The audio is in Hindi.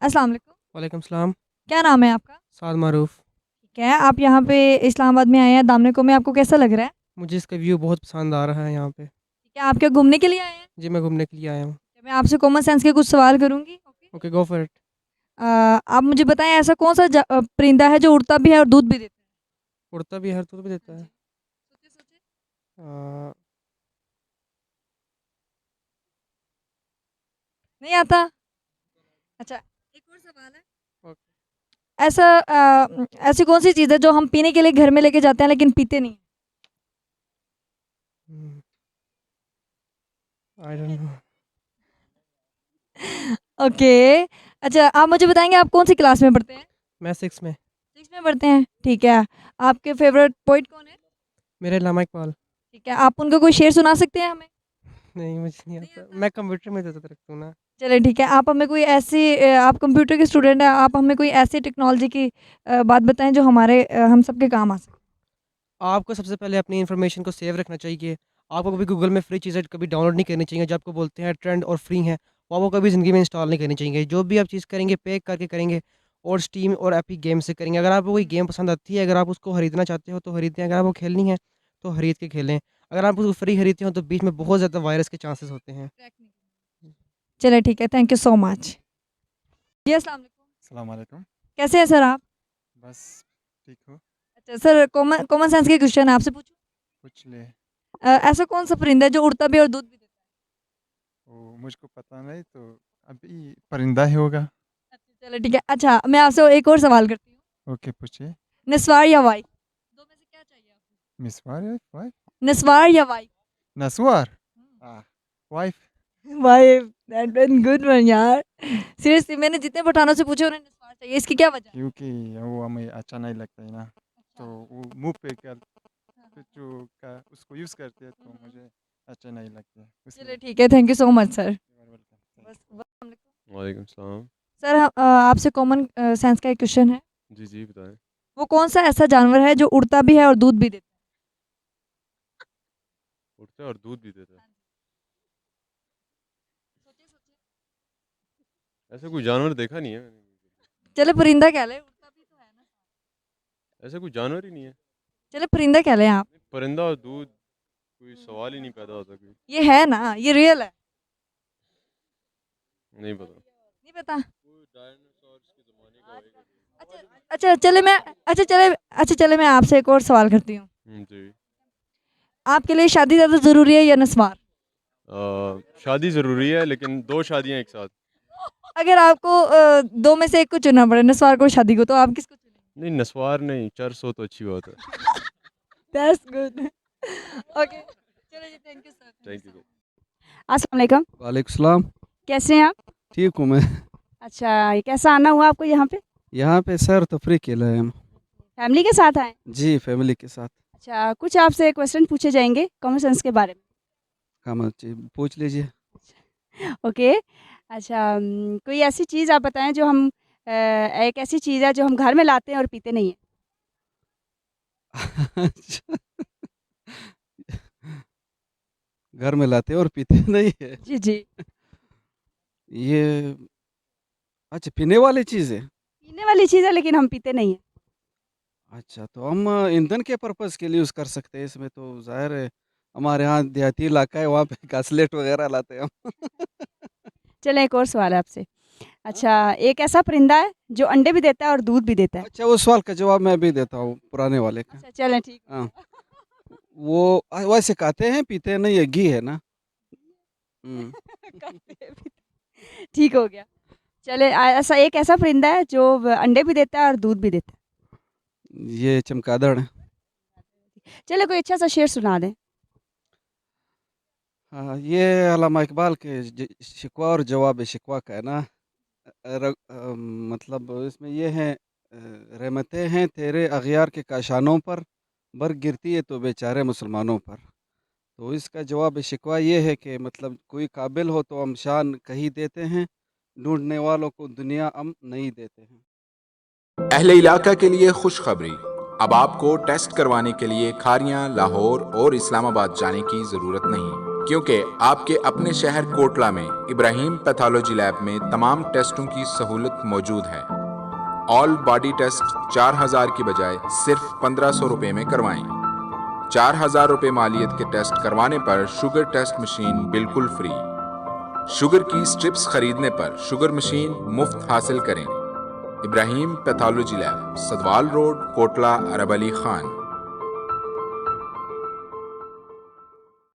अस्सलाम वालेकुम। वालेकुम सलाम। क्या नाम है आपका? साद मारूफ। ठीक है, आप यहाँ पे इस्लामाबाद में आए हैं, दामने को में, आपको कैसा लग रहा है? मुझे इसका व्यू बहुत पसंद आ रहा है यहाँ पे। ठीक है, आप क्या घूमने के लिए आए हैं? जी, मैं घूमने के लिए आया हूँ। मैं आपसे कॉमन सेंस के कुछ सवाल करूँगी, okay? Okay, go for it. आप मुझे बताएं, ऐसा कौन सा परिंदा है जो उड़ता भी है और दूध भी देता है? उड़ता भी है, दूध भी देता हाँ है। जी, सोचिए सोचिए। आ, नहीं आता? अच्छा, एक और सवाल है। ओके। ऐसी कौन सी चीज़ है जो हम पीने के लिए घर में लेके जाते हैं लेकिन पीते नहीं? I don't know. ओके। अच्छा, आप मुझे बताएंगे आप कौन सी क्लास में पढ़ते हैं? मैं 6 में। 6 में पढ़ते हैं, ठीक है। आपके फेवरेट पोइट कौन है? मेरे लामा इकबाल। ठीक है, आप उनका कोई शेर सुना सकते हैं हमें? नहीं, मुझे नहीं नहीं आता, आता? मैं कंप्यूटर में ज़्यादा रखता हूँ ना। चलिए ठीक है, आप हमें कोई ऐसी आप कंप्यूटर के स्टूडेंट हैं, आप हमें कोई ऐसी टेक्नोलॉजी की बात बताएं जो हमारे हम सबके काम आ सके। आपको सबसे पहले अपनी इन्फॉर्मेशन को सेव रखना चाहिए। आपको कभी गूगल में फ्री चीज़ें कभी डाउनलोड नहीं करनी चाहिए, जो आपको बोलते हैं ट्रेंड और फ्री हैं, वो आपको कभी ज़िंदगी में इंस्टॉल नहीं करनी चाहिए। जो भी आप चीज़ करेंगे, पे करके करेंगे और स्टीम और एपिक गेम से करेंगे। अगर आपको कोई गेम पसंद आती है, अगर आप उसको खरीदना चाहते हो तो खरीदें, अगर आपको खेलनी है तो खरीद के खेलें। अगर आप उसको फ्री खरीदते हो तो बीच में बहुत ज़्यादा वायरस के चांसेस होते हैं। चलिए ठीक है, थैंक यू सो मच। जी अस्सलाम वालेकुम। अस्सलाम वालेकुम। कैसे हैं सर आप? बस ठीक हो? अच्छा सर, कॉमन कॉमन सेंस के क्वेश्चन है, आपसे पूछूं? पूछ ले। ऐसा कौन सा परिंदा है जो उड़ता भी है और दूध भी देता वो मुझको पता नहीं तो अभी परिंदा ही होगा। है? अच्छा चलो ठीक है। अच्छा, मैं आपसे एक और सवाल करती हूँ। ओके, पूछिए। निस्वार या वाई, दो में से क्या चाहिए आपको? मिसवार या वाइफ? निस्वार या वाई? नसवार। Wife. Why, that been good one यार। सीरियसली, मैंने जितने पठानों से पूछे उन्हें निस्वार चाहिए, इसकी क्या वजह है? क्योंकि वो हमें अच्छा नहीं लगता है ना, अच्छा। तो वो मुंह पे कर हाँ, हाँ। जो का उसको यूज़ करते हैं तो मुझे अच्छा नहीं लगता है चलिए इसलिए। ठीक है, thank you so much sir. You are welcome. Thank बस वालेकुम। वालेकुम सलाम। सर, आपसे कॉमन सेंस का एक क्वेश्चन है। जी, जी, बताएँ। वो कौन सा ऐसा जानवर है जो उड़ता भी है और दूध भी देता है? उड़ता है और दूध भी देता है। हाँ जी। सोचिए सोचिए। ऐसा कोई जानवर देखा नहीं है मैंने। चले परिंदा कह ले, उड़ता भी तो है ना। ऐसा कोई जानवर ही नहीं है। चले परिंदा कह लें आप। नहीं, परिंदा और दूध कोई सवाल ही नहीं पैदा होता कोई। ये है ना, ये रियल है। नहीं पता। नहीं पता? कोई डायनासोर्स के ज़माने का होएगा कोई। अच्छा अच्छा चले मैं अच्छा चले मैं आपसे एक और सवाल करती हूँ। जी। आपके लिए शादी ज़्यादा ज़रूरी है या नस्वार? शादी ज़रूरी है लेकिन 2 शादियाँ एक साथ। अगर आपको दो में से एक को चुनना पड़े, नस्वार को शादी को, तो आप किसको चुनेंगे? नहीं, नस्वार नहीं, चर्स हो तो अच्छी बात है। That's good. ओके, चलो जी, thank you sir, thank you thank so you much. Sir. अस्सलाम वालेकुम। वालेकुम सलाम। कैसे हैं आप? ठीक हूँ मैं। अच्छा, ये कैसा आना हुआ आपको यहाँ पे? यहाँ पे सैर तफरी के लिए हम। फैमिली के साथ आए? जी, फैमिली के साथ। अच्छा, कुछ आपसे क्वेश्चन पूछे जाएंगे कॉमन सेंस के बारे काम जी, पूछ लीजिए। में। ओके। अच्छा, कोई ऐसी चीज़ आप बताएं जो हम एक ऐसी चीज़ है जो हम घर में लाते हैं और पीते नहीं हैं। अच्छा। घर में लाते और पीते नहीं है। जी जी। ये अच्छा, पीने वाली चीज़ है। पीने वाली चीज़ है लेकिन हम पीते नहीं हैं। अच्छा, तो हम ईंधन के पर्पज़ के लिए यूज़ कर सकते हैं। इसमें तो ज़ाहिर है हमारे यहाँ देहाती इलाका है, वहाँ पे घासलेट वगैरह लाते हैं हम। चलें, एक और सवाल है आपसे। हाँ? अच्छा, एक ऐसा परिंदा है जो अंडे भी देता है और दूध भी देता है। अच्छा, वो सवाल का जवाब मैं अभी देता हूँ, पुराने वाले का। अच्छा चलें, ठीक हो हाँ, गया। वो वैसे खाते हैं, पीते हैं नहीं, ये घी है ना? हुँ। खाते हैं, पीते हैं। ठीक हो गया। चले, ऐसा एक ऐसा परिंदा है जो अंडे भी देता है और दूध भी देता ये चमगादड़ है। है। चलो, कोई अच्छा सा शेर सुना दें। हाँ, ये अल्लामा इकबाल के शिकवा और जवाब शिकवा का है ना। मतलब इसमें ये है, रहमतें हैं तेरे अगयार के काशानों पर, बर्फ़ गिरती है तो बेचारे मुसलमानों पर। तो इसका जवाब शिकवा ये है कि मतलब कोई काबिल हो तो हम शान कहीं देते हैं, ढूंढने वालों को दुनिया हम नहीं देते हैं। अहले इलाका के लिए खुशखबरी। अब आपको टेस्ट करवाने के लिए खारियां, लाहौर और इस्लामाबाद जाने की ज़रूरत नहीं। क्योंकि आपके अपने शहर कोटला में इब्राहिम पैथोलॉजी लैब में तमाम टेस्टों की सहूलत मौजूद है। ऑल बॉडी टेस्ट 4000 की बजाय सिर्फ 1500 रुपये में करवाएं। 4000 रुपये मालियत के टेस्ट करवाने पर शुगर टेस्ट मशीन बिल्कुल फ्री। शुगर की स्ट्रिप्स खरीदने पर शुगर मशीन मुफ्त हासिल करें। Ibrahim pathology lab, Sadwal road, Kotla, Arab Ali Khan.